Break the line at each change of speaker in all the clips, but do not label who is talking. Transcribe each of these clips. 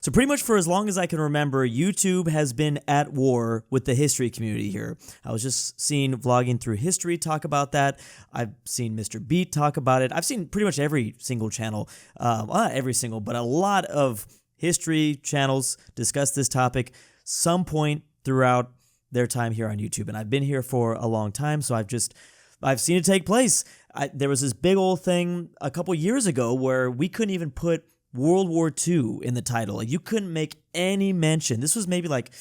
So pretty much for as long as I can remember, YouTube has been at war with the history community here. I was just seeing Vlogging Through History talk about that. I've seen Mr. Beat talk about it. I've seen pretty much every single channel, well, not every single, but a lot of history channels discuss this topic some point throughout their time here on YouTube. And I've been here for a long time, so I've seen it take place. There was this big old thing a couple years ago where we couldn't even put World War II in the title. Like, you couldn't make any mention. This was maybe like,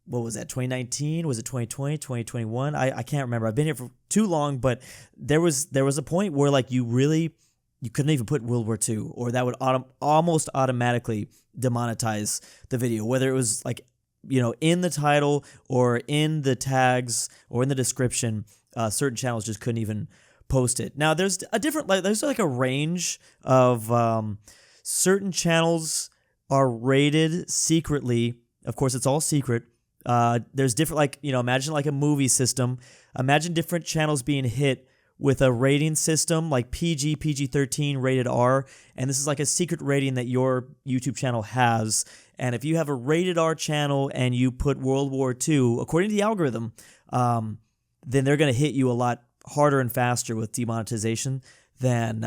what was that, 2019? Was it 2020, 2021? I can't remember. I've been here for too long, but there was a point where like you couldn't even put World War II, or that would almost automatically demonetize the video, whether it was like, in the title or in the tags or in the description. Certain channels just couldn't even post it. Now there's a range of certain channels are rated secretly. Of course, it's all secret. There's different, imagine like a movie system. Imagine different channels being hit with a rating system like PG, PG-13, rated R, and this is like a secret rating that your YouTube channel has. And if you have a rated R channel and you put World War II, according to the algorithm, then they're going to hit you a lot harder and faster with demonetization than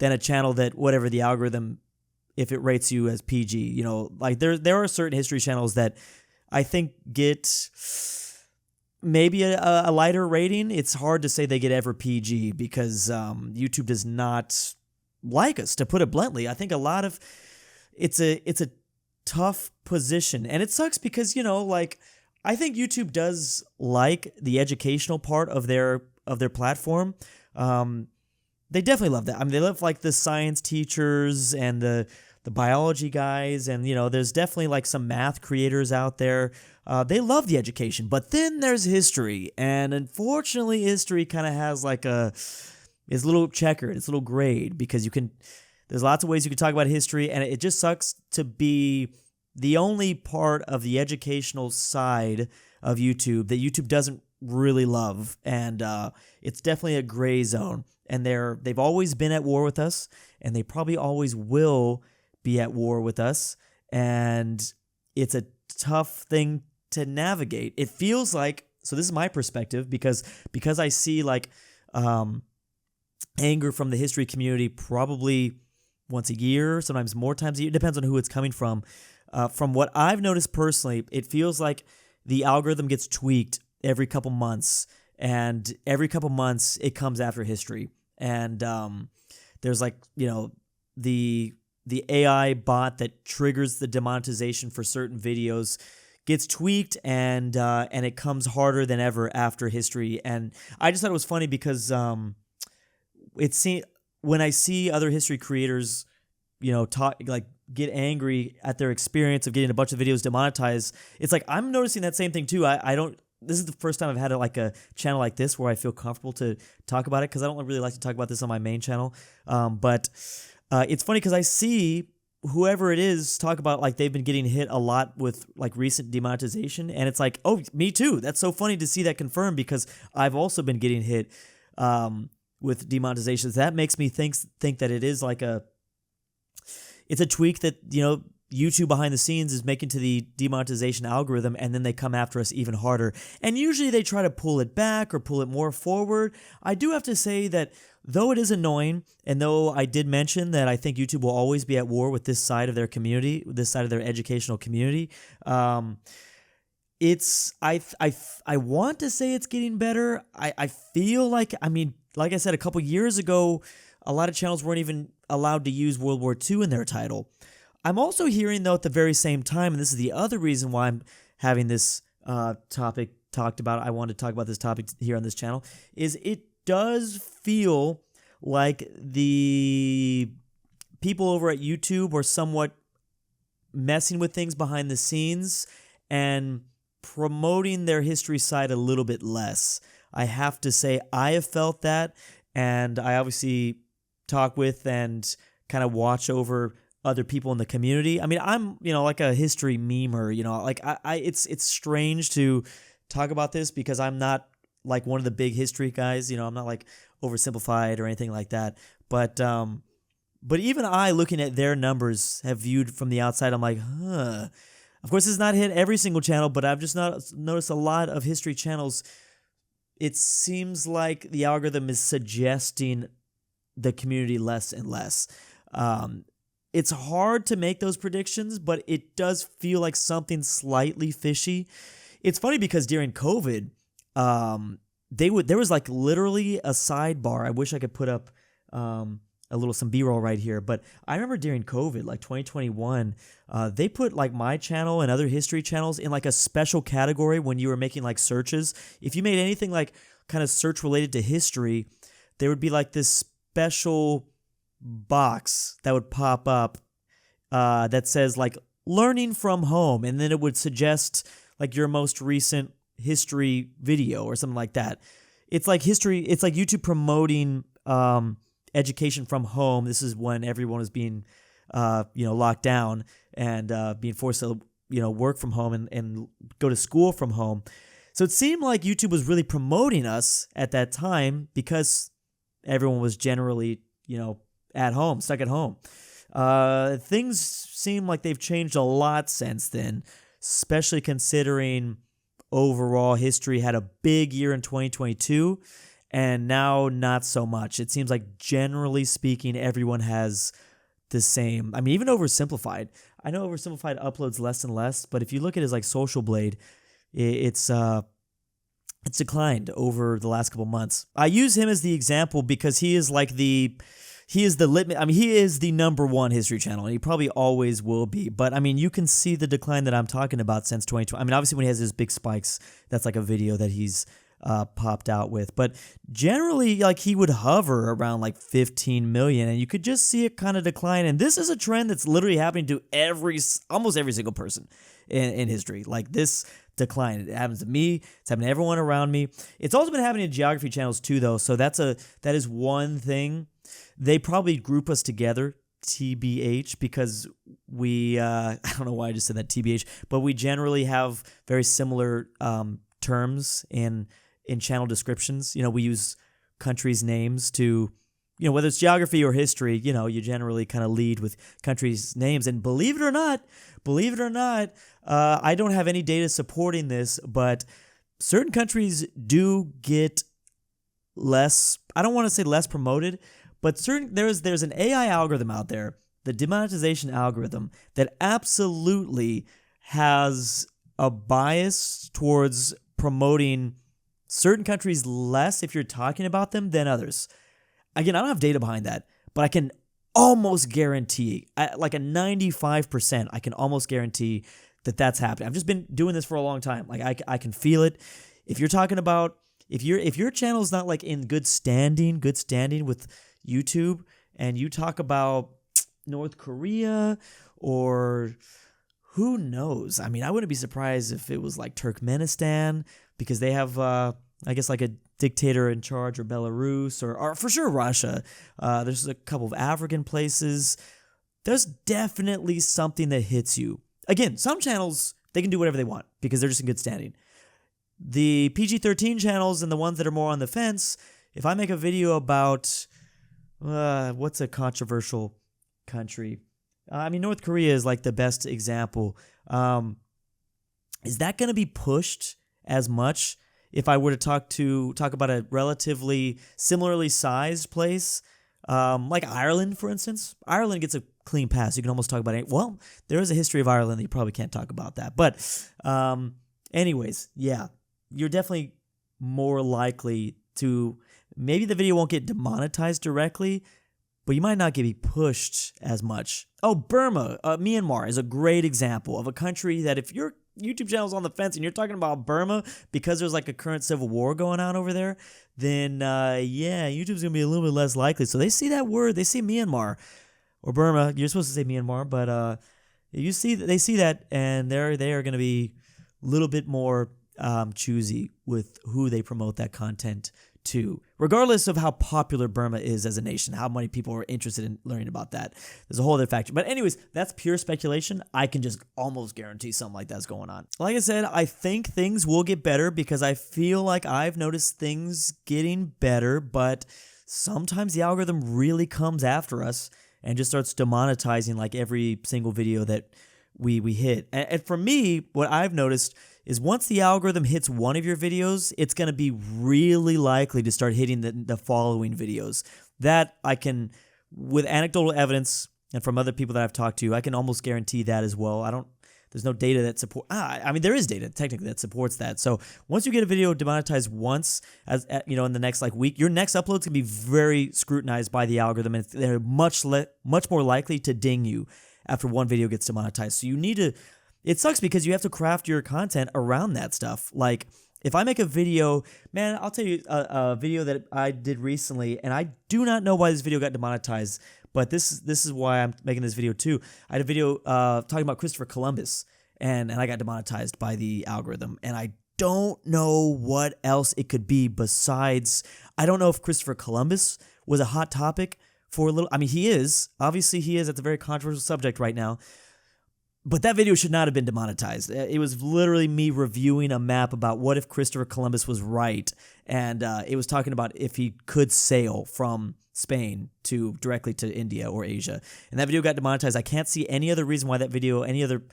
a channel that, whatever the algorithm, if it rates you as PG. Like there are certain history channels that I think get maybe a lighter rating. It's hard to say they get ever PG because YouTube does not like us, to put it bluntly. I think it's a tough position, and it sucks because I think YouTube does like the educational part of their platform. They definitely love that. I mean, they love like the science teachers and the biology guys, and there's definitely like some math creators out there. They love the education, but then there's history, and unfortunately, history kind of has like it's a little checkered, it's a little grayed because there's lots of ways you can talk about history, and it just sucks to be the only part of the educational side of YouTube that YouTube doesn't really love, and it's definitely a gray zone. And they've always been at war with us, and they probably always will be at war with us, and it's a tough thing to navigate. It feels like, so this is my perspective, because I see like anger from the history community probably once a year, sometimes more times a year. It depends on who it's coming from. From what I've noticed personally, it feels like the algorithm gets tweaked every couple months, and every couple months it comes after history. And there's like, the AI bot that triggers the demonetization for certain videos gets tweaked, and it comes harder than ever after history. And I just thought it was funny because when I see other history creators, talk like get angry at their experience of getting a bunch of videos demonetized, it's like I'm noticing that same thing too. I don't. This is the first time I've had a channel like this where I feel comfortable to talk about it, because I don't really like to talk about this on my main channel. But it's funny because I see whoever it is talk about like they've been getting hit a lot with like recent demonetization, and it's like, oh, me too. That's so funny to see that confirmed, because I've also been getting hit with demonetizations. That makes me think that it is like it's a tweak that YouTube behind the scenes is making to the demonetization algorithm, and then they come after us even harder. And usually they try to pull it back or pull it more forward. I do have to say that though it is annoying, and though I did mention that I think YouTube will always be at war with this side of their community, this side of their educational community, I want to say it's getting better. I feel like, like I said, a couple years ago, a lot of channels weren't even allowed to use World War II in their title. I'm also hearing, though, at the very same time, and this is the other reason why I'm having this topic talked about, I want to talk about this topic here on this channel, is it does feel like the people over at YouTube are somewhat messing with things behind the scenes and promoting their history side a little bit less. I have to say I have felt that, and I obviously talk with and kind of watch over other people in the community. I mean, I'm, like a history memer, like it's strange to talk about this because I'm not like one of the big history guys, I'm not like oversimplified or anything like that. But But even I, looking at their numbers, have viewed from the outside, I'm like, huh. Of course, it's not hit every single channel, but I've just not noticed a lot of history channels. It seems like the algorithm is suggesting the community less and less. It's hard to make those predictions, but it does feel like something slightly fishy. It's funny because during COVID, there was like literally a sidebar. I wish I could put up some B-roll right here, but I remember during COVID, like 2021, they put like my channel and other history channels in like a special category when you were making like searches. If you made anything like kind of search related to history, there would be like this special box that would pop up that says like learning from home, and then it would suggest like your most recent history video or something like that. It's like history. It's like YouTube promoting education from home. This is when everyone was being, locked down and being forced to, work from home and go to school from home. So it seemed like YouTube was really promoting us at that time because everyone was generally, at home, stuck at home. Things seem like they've changed a lot since then, especially considering overall history had a big year in 2022 and now not so much. It seems like generally speaking, everyone has the same. I mean, even Oversimplified. I know Oversimplified uploads less and less, but if you look at his like Social Blade, it's declined over the last couple months. I use him as the example because he is the number one history channel, and he probably always will be. But I mean, you can see the decline that I'm talking about since 2020. I mean, obviously when he has his big spikes, that's like a video that he's popped out with. But generally, like he would hover around like 15 million, and you could just see it kind of decline. And this is a trend that's literally happening to almost every single person in history. Like this decline, it happens to me. It's happening to everyone around me. It's also been happening to geography channels too, though. So that is one thing. They probably group us together, TBH, because we, I don't know why I just said that, TBH, but we generally have very similar terms in channel descriptions. We use countries' names to, whether it's geography or history, you generally kind of lead with countries' names. And believe it or not, I don't have any data supporting this, but certain countries do get less, I don't want to say less promoted, but there's an AI algorithm out there, the demonetization algorithm, that absolutely has a bias towards promoting certain countries less if you're talking about them than others. Again, I don't have data behind that, but I can almost guarantee, like a 95%, I can almost guarantee that that's happening. I've just been doing this for a long time. Like I can feel it. If you're talking about, if your channel is not like in good standing with YouTube, and you talk about North Korea or who knows? I mean, I wouldn't be surprised if it was like Turkmenistan, because they have, I guess, like a dictator in charge, or Belarus, or for sure Russia. There's a couple of African places. There's definitely something that hits you. Again, some channels, they can do whatever they want because they're just in good standing. The PG-13 channels and the ones that are more on the fence, if I make a video about what's a controversial country? I mean, North Korea is like the best example. Is that going to be pushed as much if I were to talk about a relatively similarly sized place, like Ireland, for instance? Ireland gets a clean pass. You can almost talk about it. Well, there is a history of Ireland that you probably can't talk about that. But anyways, yeah, you're definitely more likely to, maybe the video won't get demonetized directly, but you might not get pushed as much. Oh, Burma, Myanmar is a great example of a country that if your YouTube channel's on the fence and you're talking about Burma because there's like a current civil war going on over there, then yeah, YouTube's going to be a little bit less likely. So they see that word, they see Myanmar or Burma. You're supposed to say Myanmar, but they see that, and they are going to be a little bit more choosy with who they promote that content to, regardless of how popular Burma is as a nation, how many people are interested in learning about that. There's a whole other factor. But anyways, that's pure speculation. I can just almost guarantee something like that's going on. Like I said, I think things will get better because I feel like I've noticed things getting better, but sometimes the algorithm really comes after us and just starts demonetizing like every single video that we hit. And for me, what I've noticed is once the algorithm hits one of your videos, it's going to be really likely to start hitting the following videos. That I can, with anecdotal evidence and from other people that I've talked to, I can almost guarantee that as well. There's no data that support. I mean, there is data technically that supports that. So once you get a video demonetized once, in the next like week, your next upload's gonna be very scrutinized by the algorithm, and they're much more likely to ding you after one video gets demonetized. So you need to. It sucks because you have to craft your content around that stuff. Like if I make a video, man, I'll tell you a video that I did recently, and I do not know why this video got demonetized. But this is why I'm making this video too. I had a video talking about Christopher Columbus, and I got demonetized by the algorithm. And I don't know what else it could be besides, I don't know if Christopher Columbus was a hot topic for a little. I mean, he is. Obviously, he is. That's a very controversial subject right now. But that video should not have been demonetized. It was literally me reviewing a map about what if Christopher Columbus was right. And it was talking about if he could sail from Spain directly to India or Asia. And that video got demonetized. I can't see any other reason why that video, any other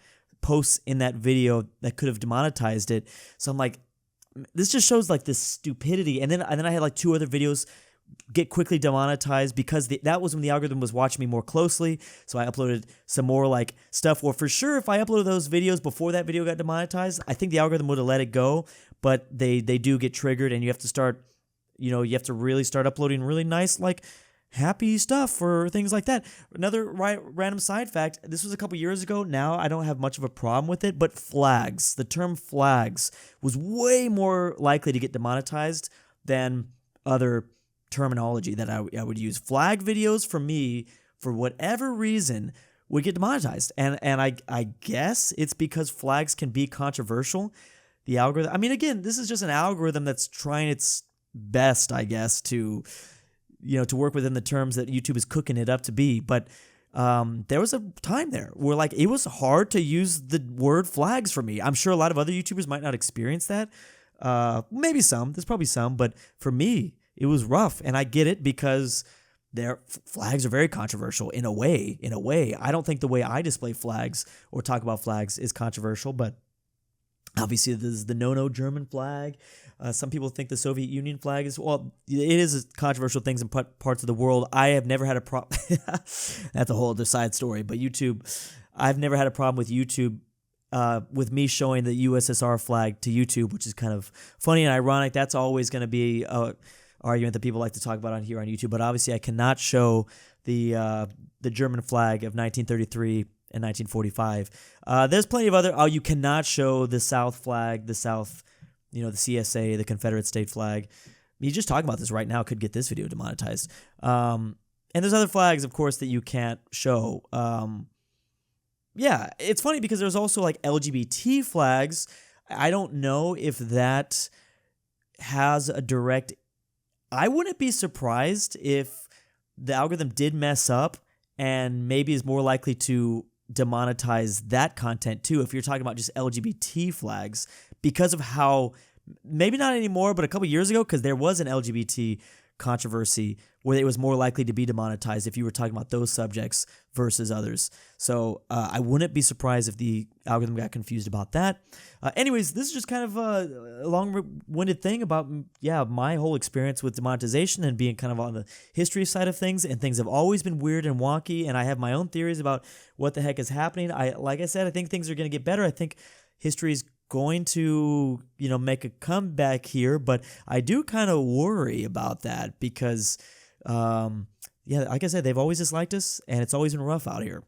posts in that video that could have demonetized it. So I'm like, this just shows like this stupidity. And then I had like 2 other videos get quickly demonetized because that was when the algorithm was watching me more closely. So I uploaded some more like stuff. Well, for sure, if I uploaded those videos before that video got demonetized, I think the algorithm would have let it go. But they do get triggered, and you have to start, you have to really start uploading really nice, like happy stuff or things like that. Another random side fact, this was a couple years ago. Now I don't have much of a problem with it, but flags, the term flags was way more likely to get demonetized than other terminology that I would use. Flag videos for me, for whatever reason, would get demonetized. And I guess it's because flags can be controversial. The algorithm, I mean, again, this is just an algorithm that's trying its best, I guess, to work within the terms that YouTube is cooking it up to be. But there was a time there where like it was hard to use the word flags for me. I'm sure a lot of other YouTubers might not experience that. Maybe some. There's probably some. But for me, it was rough. And I get it because their flags are very controversial in a way. I don't think the way I display flags or talk about flags is controversial, but obviously, there's the no German flag. Some people think the Soviet Union flag is, well, it is controversial things in parts of the world. I have never had a problem. That's a whole other side story. But YouTube, I've never had a problem with YouTube, with me showing the USSR flag to YouTube, which is kind of funny and ironic. That's always going to be an argument that people like to talk about on YouTube. But obviously, I cannot show the German flag of 1933 and 1945. There's plenty of other. You cannot show the South flag, the South, the CSA, the Confederate state flag. Me just talking about this right now could get this video demonetized. And there's other flags, of course, that you can't show. Yeah, it's funny because there's also like LGBT flags. I don't know if that has a direct. I wouldn't be surprised if the algorithm did mess up and maybe is more likely to demonetize that content too if you're talking about just LGBT flags, because of how, maybe not anymore, but a couple years ago, because there was an LGBT controversy where it was more likely to be demonetized if you were talking about those subjects versus others. So I wouldn't be surprised if the algorithm got confused about that. Anyways, this is just kind of a long-winded thing about, my whole experience with demonetization and being kind of on the history side of things, and things have always been weird and wonky, and I have my own theories about what the heck is happening. Like I said, I think things are going to get better. I think history is going to, make a comeback here, but I do kind of worry about that because, like I said, they've always disliked us, and it's always been rough out here.